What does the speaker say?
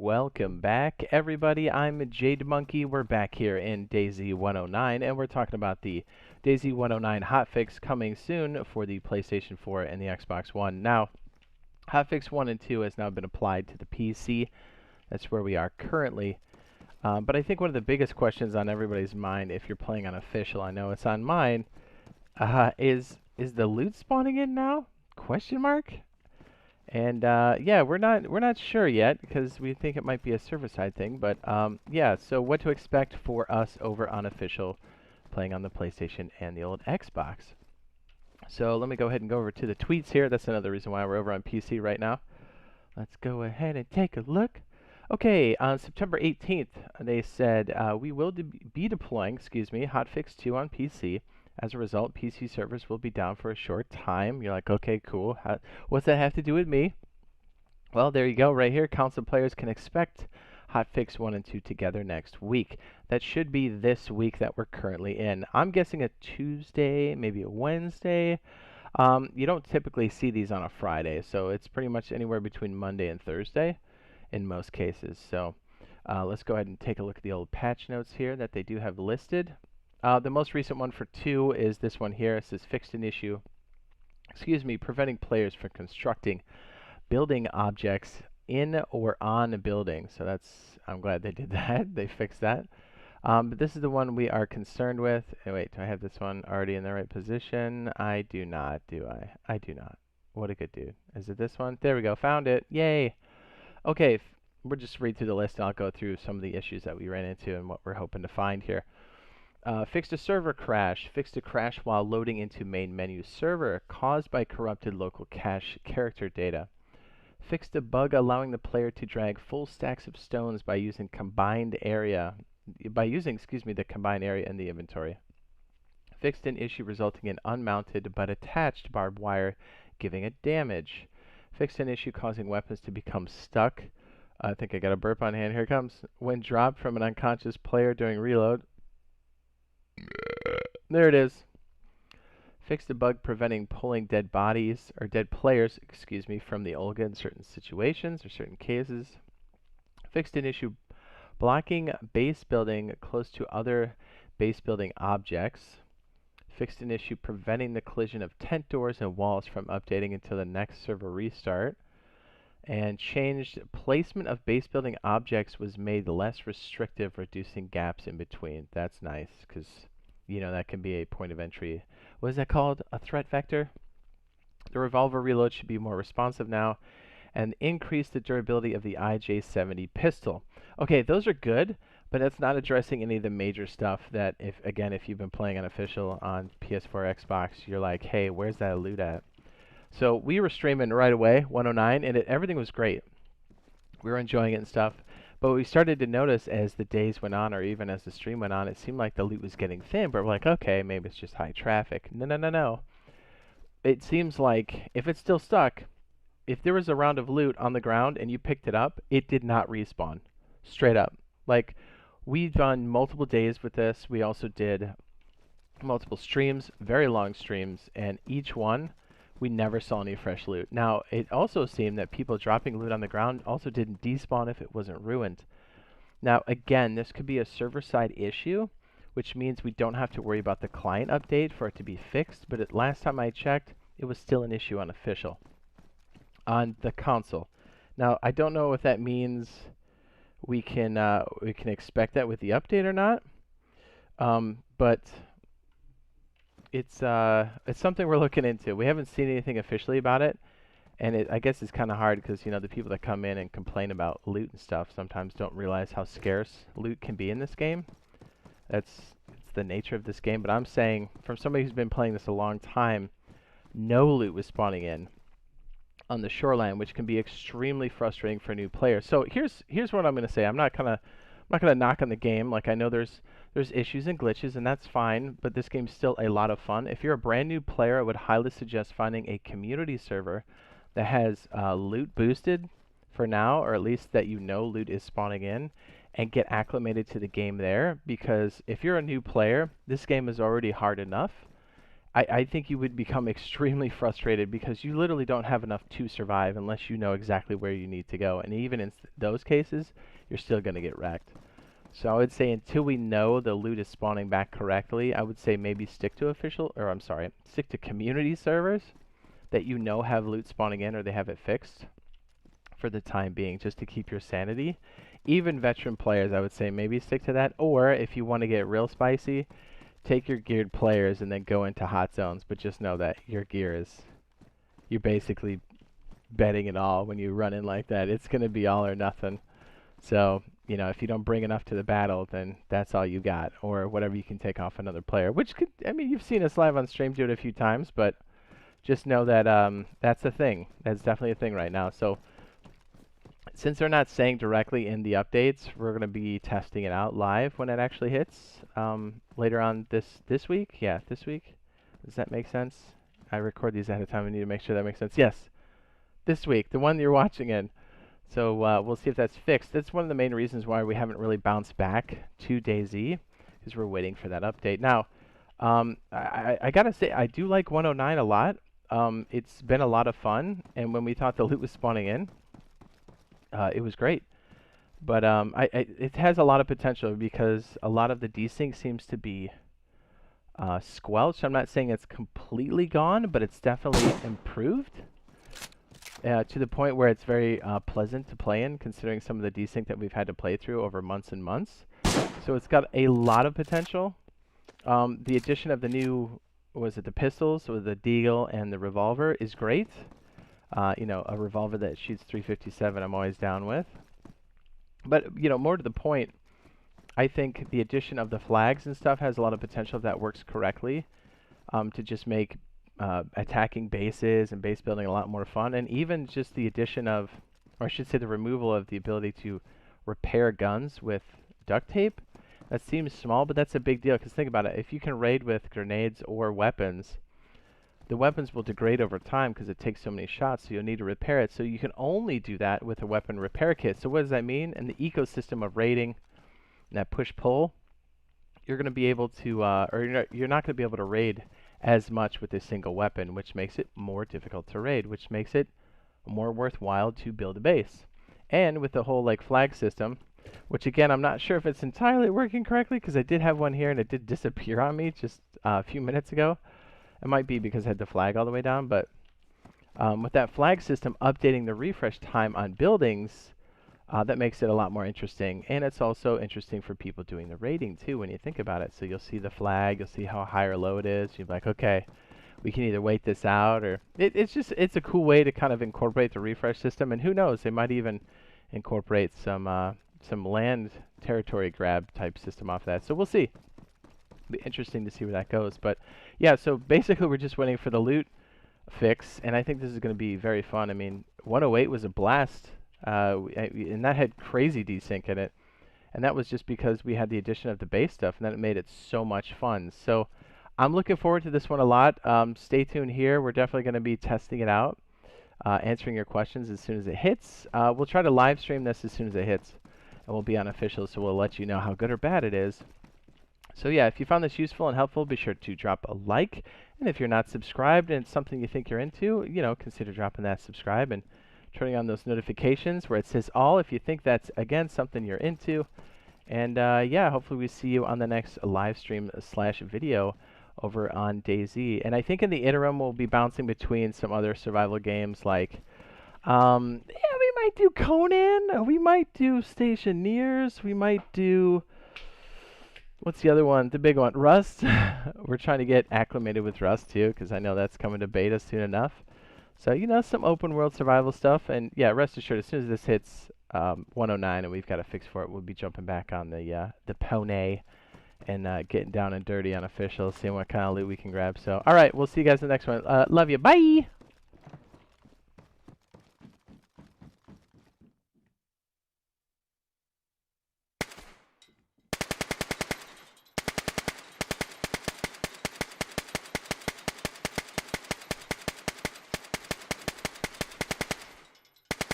Welcome back, everybody. I'm Jade Monkey. We're back here in DayZ 1.09, and we're talking about the DayZ 1.09 hotfix coming soon for the PlayStation 4 and the Xbox One. Now, hotfix 1 and 2 has now been applied to the PC. That's where we are currently. But I think one of the biggest questions on everybody's mind, if you're playing on official, I know it's on mine, is the loot spawning in now? Question mark? And yeah, we're not sure yet because we think it might be a server-side thing. But yeah, so what to expect for us over on official, playing on the PlayStation and the old Xbox. So let me go ahead and go over to the tweets here. That's another reason why we're over on PC right now. Let's go ahead and take a look. Okay, on September 18th, they said we will be deploying, hotfix 2 on PC. As a result, PC servers will be down for a short time. You're like, okay, cool. What's that have to do with me? Well, there you go, right here. Console players can expect hotfix 1 and 2 together next week. That should be this week that we're currently in. I'm guessing a Tuesday, maybe a Wednesday. You don't typically see these on a Friday, so it's pretty much anywhere between Monday and Thursday in most cases. So let's go ahead and take a look at the old patch notes here that they do have listed. The most recent one for 2 is this one here. It says fixed an issue, preventing players from constructing building objects in or on a building. So I'm glad they did that. They fixed that. But this is the one we are concerned with. Oh, wait, do I have this one already in the right position? I do not, do I? I do not. What a good dude. Is it this one? There we go. Found it. Yay. Okay, we'll just read through the list and I'll go through some of the issues that we ran into and what we're hoping to find here. Fixed a server crash. Fixed a crash while loading into main menu server caused by corrupted local cache character data. Fixed a bug allowing the player to drag full stacks of stones by using the combined area in the inventory. Fixed an issue resulting in unmounted but attached barbed wire giving it damage. Fixed an issue causing weapons to become stuck. I think I got a burp on hand. Here it comes. When dropped from an unconscious player during reload. There it is. Fixed a bug preventing pulling dead bodies, or dead players, from the Olga in certain situations or certain cases. Fixed an issue blocking base building close to other base building objects. Fixed an issue preventing the collision of tent doors and walls from updating until the next server restart. And changed placement of base building objects was made less restrictive, reducing gaps in between. That's nice, because you know that can be a point of entry. What is that called? A threat vector? The revolver reload should be more responsive now, and increase the durability of the IJ70 pistol. Okay, those are good, but that's not addressing any of the major stuff that, if you've been playing unofficial on PS4, Xbox, you're like, hey, where's that loot at? So we were streaming right away, 109, and everything was great. We were enjoying it and stuff. But we started to notice as the days went on, or even as the stream went on, it seemed like the loot was getting thin. But we're like, okay, maybe it's just high traffic. No. It seems like if it's still stuck, if there was a round of loot on the ground and you picked it up, it did not respawn. Straight up. Like, we've done multiple days with this. We also did multiple streams, very long streams, and each one, we never saw any fresh loot. Now, it also seemed that people dropping loot on the ground also didn't despawn if it wasn't ruined. Now, again, this could be a server-side issue, which means we don't have to worry about the client update for it to be fixed, but last time I checked, it was still an issue on official. On the console. Now, I don't know if that means we can expect that with the update or not, but it's something we're looking into. We haven't seen anything officially about it, and I guess it's kind of hard because the people that come in and complain about loot and stuff sometimes don't realize how scarce loot can be in this game. It's the nature of this game. But I'm saying, from somebody who's been playing this a long time, no loot was spawning in on the shoreline, which can be extremely frustrating for a new player. So here's what I'm going to say. I'm not gonna knock on the game. Like, I know there's issues and glitches, and that's fine, but this game's still a lot of fun. If you're a brand new player, I would highly suggest finding a community server that has loot boosted for now, or at least that loot is spawning in, and get acclimated to the game there, because if you're a new player, this game is already hard enough, I think you would become extremely frustrated because you literally don't have enough to survive unless you know exactly where you need to go. And even in those cases, you're still going to get wrecked. So I would say until we know the loot is spawning back correctly, I would say maybe stick to stick to community servers that you know have loot spawning in or they have it fixed for the time being, just to keep your sanity. Even veteran players, I would say maybe stick to that. Or if you want to get real spicy, take your geared players and then go into hot zones, but just know that your gear is, you're basically betting it all when you run in like that. It's going to be all or nothing. So, you know, if you don't bring enough to the battle, then that's all you got, or whatever you can take off another player, which could, I mean, you've seen us live on stream do it a few times, but just know that that's a thing. That's definitely a thing right now. So since they're not saying directly in the updates, we're going to be testing it out live when it actually hits later on this week. Yeah, this week. Does that make sense? I record these ahead of time. I need to make sure that makes sense. Yes, this week, the one you're watching in. So we'll see if that's fixed. That's one of the main reasons why we haven't really bounced back to DayZ, because we're waiting for that update. Now, I gotta say, I do like 109 a lot. It's been a lot of fun, and when we thought the loot was spawning in, it was great. But it has a lot of potential because a lot of the desync seems to be squelched. I'm not saying it's completely gone, but it's definitely improved to the point where it's very pleasant to play in, considering some of the desync that we've had to play through over months and months. So it's got a lot of potential. The addition of the new, was it the pistols, or the deagle and the revolver is great. You know, a revolver that shoots 357 I'm always down with. But, you know, more to the point, I think the addition of the flags and stuff has a lot of potential if that works correctly, to just make attacking bases and base building a lot more fun. And even just the addition of, or I should say the removal of the ability to repair guns with duct tape. That seems small, but that's a big deal, because think about it. If you can raid with grenades or weapons, the weapons will degrade over time because it takes so many shots, so you'll need to repair it. So you can only do that with a weapon repair kit. So what does that mean? In the ecosystem of raiding, that push-pull, you're going to be able to, or you're not going to be able to raid as much with a single weapon, which makes it more difficult to raid, which makes it more worthwhile to build a base. And with the whole like flag system, which again, I'm not sure if it's entirely working correctly, because I did have one here and it did disappear on me just a few minutes ago. It might be because I had the flag all the way down, but with that flag system updating the refresh time on buildings, that makes it a lot more interesting. And it's also interesting for people doing the raiding too when you think about it. So you'll see the flag, you'll see how high or low it is. You'll be like, okay, we can either wait this out, or it's a cool way to kind of incorporate the refresh system. And who knows, they might even incorporate some land territory grab type system off that. So we'll see. It'll be interesting to see where that goes. But yeah, so basically we're just waiting for the loot fix, and I think this is going to be very fun. I mean, 108 was a blast, and that had crazy desync in it, and that was just because we had the addition of the base stuff, and then it made it so much fun. So I'm looking forward to this one a lot. Stay tuned here. We're definitely going to be testing it out, answering your questions as soon as it hits. We'll try to live stream this as soon as it hits, and we'll be unofficial, so we'll let you know how good or bad it is. So yeah, if you found this useful and helpful, be sure to drop a like. And if you're not subscribed and it's something you think you're into, you know, consider dropping that subscribe and turning on those notifications where it says all if you think that's, again, something you're into. And yeah, hopefully we see you on the next live stream / video over on DayZ. And I think in the interim, we'll be bouncing between some other survival games like, yeah, we might do Conan, we might do Stationeers, we might do... What's the other one? The big one, Rust. We're trying to get acclimated with Rust too, because I know that's coming to beta soon enough. So, you know, some open world survival stuff. And yeah, rest assured, as soon as this hits 109 and we've got a fix for it, we'll be jumping back on the pony and getting down and dirty on official, seeing what kind of loot we can grab. So, all right, we'll see you guys in the next one. Love you. Bye.